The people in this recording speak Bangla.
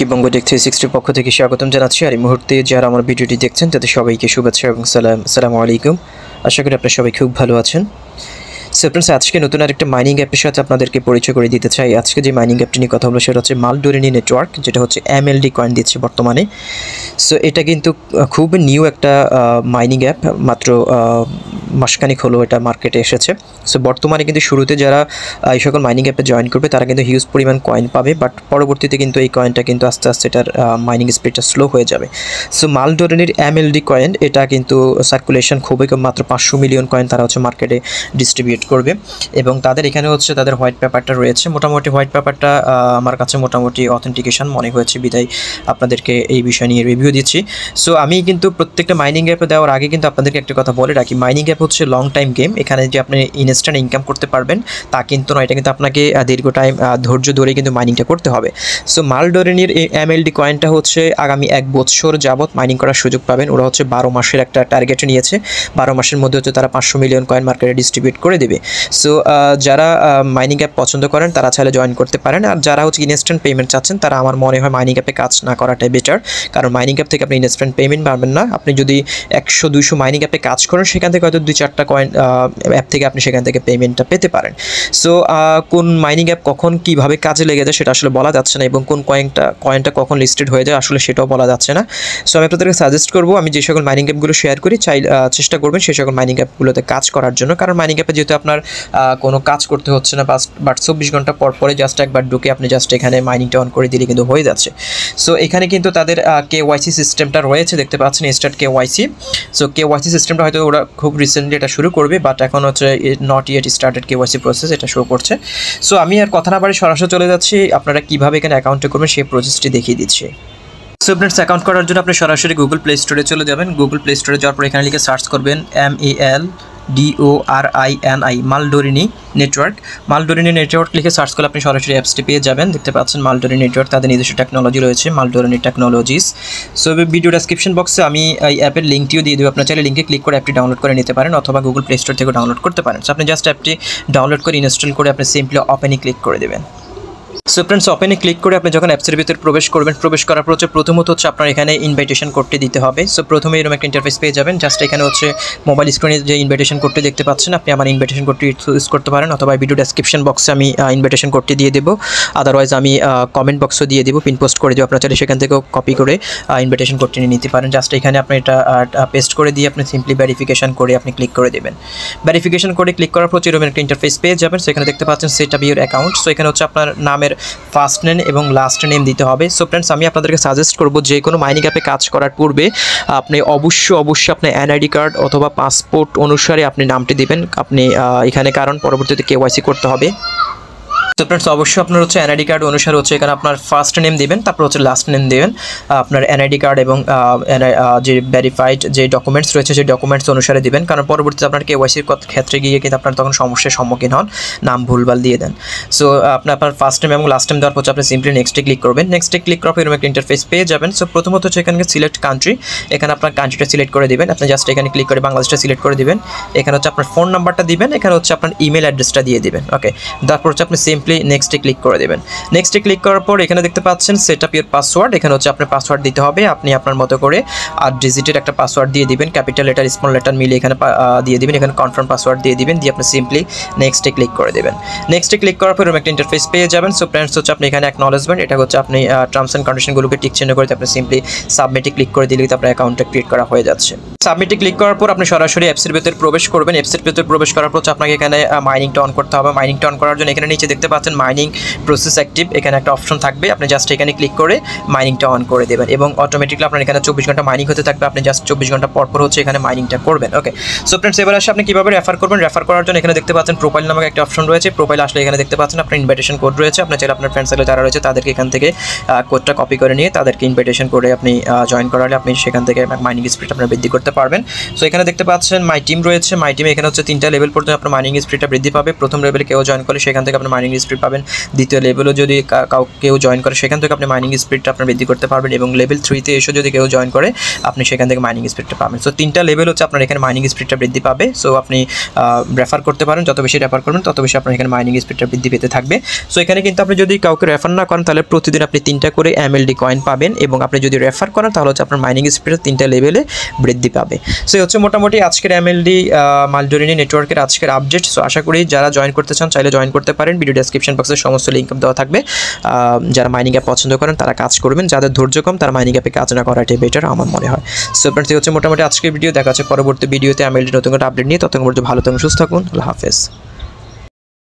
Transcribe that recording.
সবাইকে বঙ্গটেক 360 পক্ষ থেকে স্বাগতম জানাচ্ছি। আর এই মুহূর্তে যারা আমার ভিডিওটি দেখছেন তাদের সবাইকে শুভেচ্ছা এবং আসসালামু আলাইকুম। আশা করি আপনারা সবাই খুব ভালো আছেন। সো ফ্রেন্ডস, আজকে নতুন আরেকটা মাইনিং অ্যাপের সাথে আপনাদেরকে পরিচয় করে দিতে চাই। আজকে যে মাইনিং অ্যাপটি নিয়ে কথা বলবো সেটা হচ্ছে মালডোরিনি নেটওয়ার্ক, যেটা হচ্ছে MLD কয়েন দিচ্ছে বর্তমানে। সো এটা কিন্তু খুব নিউ একটা মাইনিং অ্যাপ, মাত্র মাসখানিক হলো এটা মার্কেটে এসেছে। সো বর্তমানে কিন্তু শুরুতে যারা এই সকল মাইনিং অ্যাপে জয়েন করবে তারা কিন্তু হিউজ পরিমাণ কয়েন পাবে, বাট পরবর্তীতে কিন্তু এই কয়েনটা কিন্তু আস্তে আস্তে এটার মাইনিং স্পিডটা স্লো হয়ে যাবে। সো মালডোরিনির MLD কয়েন এটা কিন্তু সার্কুলেশন খুবই কম, মাত্র 500 মিলিয়ন কয়েন তারা হচ্ছে মার্কেটে ডিস্ট্রিবিউট করবে। এবং তাদের এখানে হচ্ছে তাদের হোয়াইট পেপারটা রয়েছে। মোটামুটি হোয়াইট পেপারটা আমার কাছে মোটামুটি অথেন্টিকেশন মনে হয়েছে, বিদায় আপনাদেরকে এই বিষয় নিয়ে রিভিউ দিচ্ছি। সো আমি কিন্তু প্রত্যেকটা মাইনিং অ্যাপে দেওয়ার আগে কিন্তু আপনাদেরকে একটা কথা বলে রাখি, মাইনিং অ্যাপ হচ্ছে লং টাইম গেম। এখানে যে আপনি ইনস্ট্যান্ট ইনকাম করতে পারবেন তা কিন্তু নয়, এটা কিন্তু আপনাকে দীর্ঘ টাইম ধৈর্য ধরে কিন্তু মাইনিংটা করতে হবে। সো মালডোরিনির এই MLD কয়েনটা হচ্ছে আগামী 1 বছর যাবত মাইনিং করার সুযোগ পাবেন। ওরা হচ্ছে 12 মাসের একটা টার্গেট নিয়েছে, 12 মাসের মধ্যে হচ্ছে তারা 500 মিলিয়ন কয়েন মার্কেটে ডিস্ট্রিবিউট করে দেবে। সো যারা মাইনিং অ্যাপ পছন্দ করেন তারা চাইলে জয়েন করতে পারেন। আর যারা হচ্ছে ইনস্ট্যান্ট পেমেন্ট চাচ্ছেন তারা আমার মনে হয় মাইনিং অ্যাপে কাজ না করাটাই বেটার, কারণ মাইনিং অ্যাপ থেকে আপনি ইনস্ট্যান্ট পেমেন্ট পাবেন না। আপনি যদি 100-200 মাইনিং অ্যাপে কাজ করেন সেখান থেকে হয়তো 2-4টা কয়েন অ্যাপ থেকে আপনি সেখান থেকে পেমেন্টটা পেতে পারেন। সো কোন মাইনিং অ্যাপ কখন কীভাবে কাজে লেগে যায় সেটা আসলে বলা যাচ্ছে না, এবং কোন কয়েনটা কখন লিস্টেড হয়ে যায় আসলে সেটাও বলা যাচ্ছে না। সো আমি আপনাদেরকে সাজেস্ট করবো, আমি যে সকল মাইনিং অ্যাপগুলো শেয়ার করি চেষ্টা করবেন সেই সকল মাইনিং অ্যাপগুলোতে কাজ করার জন্য, কারণ মাইনিং অ্যাপে যেহেতু আপনার কোনো কাজ করতে হচ্ছে না, বাট 24 ঘন্টা পর পরে জাস্ট একবার ঢুকে আপনি জাস্ট এখানে মাইনিংটা অন করে দিলে কিন্তু হয়ে যাচ্ছে। সো এখানে কিন্তু তাদের KYC সিস্টেমটা রয়েছে, দেখতে পাচ্ছেন স্টার্ট KYC। সো KYC সিস্টেমটা হয়তো ওরা খুব রিসেন্টলি এটা শুরু করবে, বাট এখন হচ্ছে not yet started KYC process, এটা শো করছে। সো আমি আর কথা না বাড়ি সরাসরি চলে যাচ্ছি, আপনারা কীভাবে এখানে অ্যাকাউন্টে করবেন সেই প্রসেসটি দেখিয়ে দিচ্ছি। সো ফ্রেন্ডস, অ্যাকাউন্ট করার জন্য আপনি সরাসরি গুগল প্লে স্টোরে চলে যাবেন। গুগল প্লে স্টোরে যাওয়ার পর এখানে লিখে সার্চ করবেন MALDORINI মালডোরিনি নেটওয়ার্ক। মালডোরিনি নেটওয়ার্ক লিখে সার্চ করলে আপনি সরাসরি অ্যাপসটি পেয়ে যাবেন। দেখতে পাচ্ছেন মালডোরিনি নেটওয়ার্ক, তাদের নিজস্ব টেকনোলজি রয়েছে, মালডোরিনি টেকনোলজিস। সো ভিডিও ডেসক্রিপশন বক্সে আমি এই অ্যাপের লিঙ্কটিও দিয়ে দেবো, আপনার চাইলে লিঙ্কে ক্লিক করে অ্যাপটি ডাউনলোড করে নিতে পারেন, অথবা গুগল প্লে স্টোর থেকে ডাউনলোড করতে পারেন। সো আপনি জাস্ট অ্যাপটি ডাউনলোড করে ইনস্টল করে আপনি সিম্পলি ওপেনে ক্লিক করে দেবেন। সো ফ্রেন্ডস, ওপেনে ক্লিক করে আপনি যখন অ্যাপসের ভিতরে প্রবেশ করবেন, প্রবেশ করার পর হচ্ছে প্রথমত হচ্ছে আপনার এখানে ইনভাইটেশন কোডটি দিতে হবে। সো প্রথমে এরকম একটা ইন্টারফেস পেয়ে যাবেন। জাস্ট এখানে হচ্ছে মোবাইল স্ক্রিনে যে ইনভাইটেশন কোডটি দেখতে পাচ্ছেন, আপনি আমার ইনভাইটেশন কোডটি ইউজ করতে পারেন, অথবা ভিডিও ডেসক্রিপশন বক্সে আমি ইনভাইটেশন কোডটি দিয়ে দেবো, আদারওয়াইজ আমি কমেন্ট বক্সও দিয়ে দেবো, পিন পোস্ট করে দেবো। আপনারা চাইলে সেখান থেকেও কপি করে ইনভাইটেশন কোডটি নিয়ে নিতে পারেন। জাস্ট এখানে আপনি এটা পেস্ট করে দিয়ে আপনি সিম্পলি ভেরিফিকেশন করে আপনি ক্লিক করে দেবেন। ভেরিফিকেশন করে ক্লিক করার পর এরকম একটা ইন্টারফেস পেয়ে যাবেন। সেখানে দেখতে পাচ্ছেন set up your account. So এখানে হচ্ছে আপনার নামের ফার্স্ট নেম এবং লাস্ট নেম দিতে হবে। সো ফ্রেন্ডস, আমি আপনাদেরকে সাজেস্ট করব যে কোনো মাইনিং অ্যাপে কাজ করার পূর্বে আপনি অবশ্যই আপনার NID কার্ড অথবা পাসপোর্ট অনুসারে আপনি নামটি দিবেন আপনি এখানে, কারণ পরবর্তীতে KYC করতে হবে। তো ফ্রেন্ডস, অবশ্যই আপনার হচ্ছে NID কার্ড অনুসারে হচ্ছে এখানে আপনার ফার্স্ট নেম দেবেন, তারপর হচ্ছে লাস্ট নেম দেবেন, আপনার NID কার্ড এবং যে ভেরিফাইড যে ডকুমেন্টস রয়েছে সেই ডকুমেন্টস অনুসারে দিবেন, কারণ পরবর্তীতে আপনার KYCর ক্ষেত্রে গিয়ে কিন্তু আপনার তখন সমস্যার সম্মুখীন হন, নাম ভুলভাল দিয়ে দেন। সো আপনার ফার্স্ট নেম এবং লাস্ট নেম দেওয়ার পর আপনি সিম্পলি নেক্সটে ক্লিক করবেন। নেক্সটে ক্লিক করার পর এরকম একটা ইন্টারফেস পেয়ে যাবেন। সো প্রথমত হচ্ছে এখানে সিলেক্ট কান্ট্রি, এখানে আপনার কান্ট্রিটা সিলেক্ট করে দেবেন। আপনি জাস্ট এখানে ক্লিক করে বাংলাদেশটা সিলেক্ট করে দেবেন। এখানে হচ্ছে আপনার ফোন নাম্বারটা দিবেন, এখানে হচ্ছে আপনার ইমেল অ্যাড্রেসটা দিয়ে দেবেন। ওকে, তারপর হচ্ছে আপনি সিম্পলি নেক্সটে ক্লিক করে দেবেন। নেক্সটে ক্লিক করার পর এখানে দেখতে পাচ্ছেন সেট আপ ইউর পাসওয়ার্ড। এখানে হচ্ছে আপনার পাসওয়ার্ড দিতে হবে, আপনি আপনার মতো করে 8 ডিজিটের একটা পাসওয়ার্ড দিয়ে দিবেন, ক্যাপিটাল লেটার স্মল লেটার মিলে এখানে দিয়ে দিবেন। এখানে কনফার্ম পাসওয়ার্ড দিয়ে দিবেন, দিয়ে আপনি সিম্পলি নেক্সটে ক্লিক করে দেবেন। নেক্সটে ক্লিক করার পর একটা ইন্টারফেস পেয়ে যাবেন। সো ফ্রেন্ডস, হচ্ছে আপনি এখানে অ্যাকনলেজমেন্ট, এটা হচ্ছে আপনি টার্মস অ্যান্ড কন্ডিশনগুলোকে টিক চিহ্ন করে আপনি সিম্পলি সাবমিটে ক্লিক করে দিলে আপনার অ্যাকাউন্টটা ক্রিয়েট করা হয়ে যাচ্ছে। সাবমিটে ক্লিক করার পর আপনি সরাসরি অ্যাপসের ভিতরে প্রবেশ করবেন। অ্যাপসের ভিতরে প্রবেশ করার পর আপনাকে এখানে মাইনিংটা অন করতে হবে। মাইনিংটা অন করার জন্য এখানে নিচে দেখতে পাচ্ছেন মাইনিং প্রসেস অ্যাক্টিভ, এখানে একটা অপশন থাকবে, আপনি জাস্ট এখানে ক্লিক করে মাইনিংটা অন করে দেবেন এবং অটোমেটিকলি আপনার এখানে 24 ঘন্টা মাইনিং হতে থাকবে। আপনি জাস্ট 24 ঘন্টা পর পর হচ্ছে এখানে মাইনিংটা করবেন। ওকে, সো ফ্রেন্ডস, এবার আসে আপনি কীভাবে রেফার করবেন। রেফার করার জন্য এখানে দেখতে পাচ্ছেন প্রোফাইল নামক একটা অপশন রয়েছে। প্রোফাইল আসলে এখানে দেখতে পাচ্ছেন আপনার ইনভাইটেশন কোড রয়েছে। আপনার চাইলে আপনার ফ্রেন্ড সার্কেল যারা রয়েছে তাদেরকে এখান থেকে কোডটা কপি করে নিয়ে তাদেরকে ইনভাইটেশন করে আপনি জয়েন করালে আপনি সেখান থেকে মাইনিং স্পিড আপনার বৃদ্ধি করতে পারবেন। সো এখানে দেখতে পাচ্ছেন মাই টিম রয়েছে। মাই টিমে এখানে হচ্ছে 3টা লেভেল পর্যন্ত আপনার মাইনিং স্পিডটা বৃদ্ধি পাবে। প্রথম লেভেলে কেউ জয়েন করলে সেখান থেকে আপনার মাইনিং স্পিড পাবেন। দ্বিতীয় লেভেলও যদি কেউ জয়েন করে সেখান থেকে আপনি মাইনিং স্পিডটা আপনার বৃদ্ধি করতে পারবেন, এবং লেভেল 3-তে এসে যদি কেউ জয়েন করে আপনি সেখান থেকে মাইনিং স্পিডটা পাবেন। সো 3টা লেভেল হচ্ছে আপনার এখানে মাইনিং স্পিডটা বৃদ্ধি পাবে। সো আপনি রেফার করতে পারেন, যত বেশি রেফার করবেন তত বেশি আপনার এখানে মাইনিং স্পিডটা বৃদ্ধি পেতে থাকবে। সো এখানে কিন্তু আপনি যদি কাউকে রেফার না করেন তাহলে প্রতিদিন আপনি 3টা করে MLD কয়েন পাবেন, এবং আপনি যদি রেফার করেন তাহলে হচ্ছে আপনার মাইনিং স্পিডটা 3টা লেভেলে বৃদ্ধি পাবে। সো হচ্ছে মোটামুটি আজকের MLD মালডোরিনি নেটওয়ার্কের আজকের আপডেট। সো আশা করি যারা জয়েন করতে চান চাইলে জয়েন করতে পারেন। ভিডিও ডেসক্রিপশন বক্সে সমস্ত লিঙ্ক দেওয়া থাকবে। যারা মাইনিং অ্যাপ পছন্দ করেন তারা কাজ করবেন, যাদের ধৈর্য কম তারা মাইনিং অ্যাপে কাজ না করাটাই বেটার আমার মনে হয়। সো ফ্রেন্ডস, হচ্ছে মোটামুটি আজকের ভিডিও। দেখা যাচ্ছে পরবর্তী ভিডিওতে MLD নতুন করে আপডেট নিয়ে। ততক্ষণ পর্যন্ত ভালো থাকুন, সুস্থ থাকুন। আল্লাহ হাফেজ।